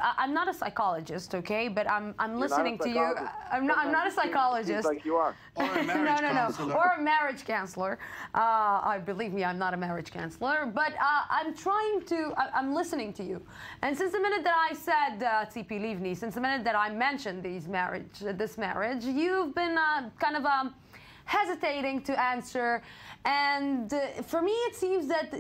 I'm not a psychologist, okay? But I'm listening to you. I'm not a psychologist. Like you are. Or a marriage counselor. Or a marriage counselor. Believe me, I'm not a marriage counselor. But I'm listening to you. And since the minute that I said zipi, livni, since the minute that I mentioned this marriage, you've been kind of hesitating to answer. And for me, it seems that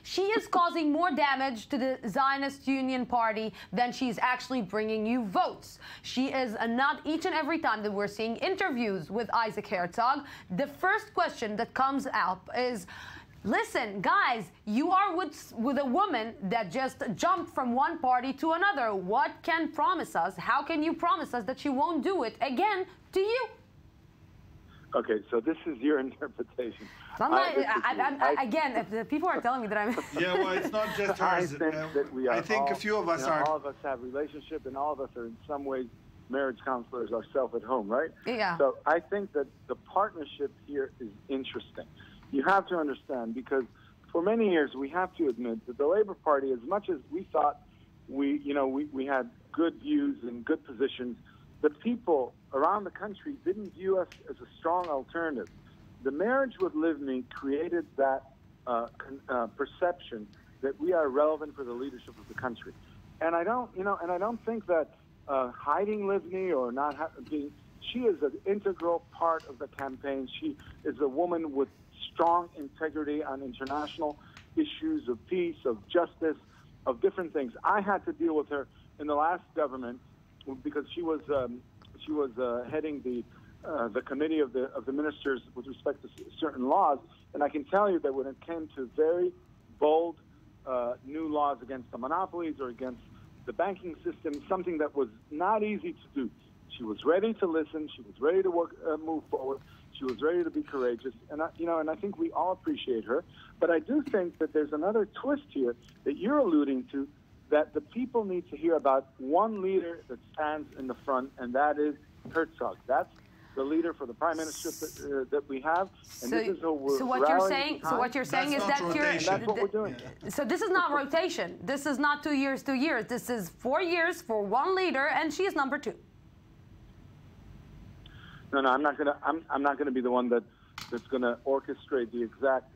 she is causing more damage to the Zionist Union Party than she's actually bringing you votes. She is not each and every time that we're seeing interviews with Isaac Herzog, the first question that comes up is, listen, guys, you are with a woman that just jumped from one party to another. What can promise us? How can you promise us that she won't do it again to you? Okay, so this is your interpretation. Again, if the people are telling me that I'm... Yeah, well, it's not just hers. I think that we are I think a few of us are... All of us have relationship, and all of us are in some ways marriage counselors ourselves at home, right? Yeah. So I think that the partnership here is interesting. You have to understand, because for many years we have to admit that the Labour Party, as much as we thought we had good views and good positions, the people around the country didn't view us as a strong alternative. The marriage with Livni created that perception that we are relevant for the leadership of the country. And I don't think that hiding Livni or not being, she is an integral part of the campaign. She is a woman with strong integrity on international issues of peace, of justice, of different things. I had to deal with her in the last government because she was heading the committee of the ministers with respect to certain laws, and I can tell you that when it came to very bold new laws against the monopolies or against the banking system, something that was not easy to do, she was ready to listen. She was ready to move forward. She was ready to be courageous, and I think we all appreciate her. But I do think that there's another twist here that you're alluding to, that the people need to hear about one leader that stands in the front, and that is Herzog. That's the leader for the prime minister that we have, and this is who we're what you're saying is that that's what we're doing. So this is not rotation. This is not 2 years, 2 years. This is 4 years for one leader, and she is number 2. No, I'm not gonna be the one that's gonna orchestrate the exact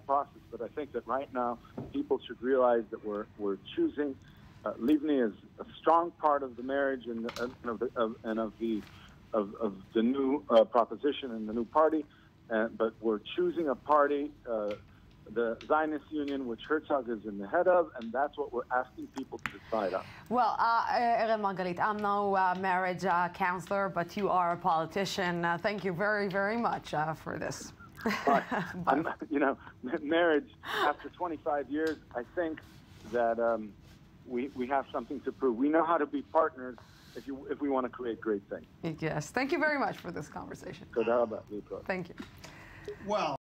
process. But I think that right now people should realize that we're choosing Livni as a strong part of the marriage and of the new proposition and the new party. But we're choosing a party, the Zionist Union, which Herzog is in the head of, and that's what we're asking people to decide on. Well, Erel Margalit, I'm no marriage counselor, but you are a politician. Thank you very, very much for this. Marriage, after 25 years, I think that we have something to prove. We know how to be partners if we want to create great things. Yes. Thank you very much for this conversation. Thank you. Thank you. Well.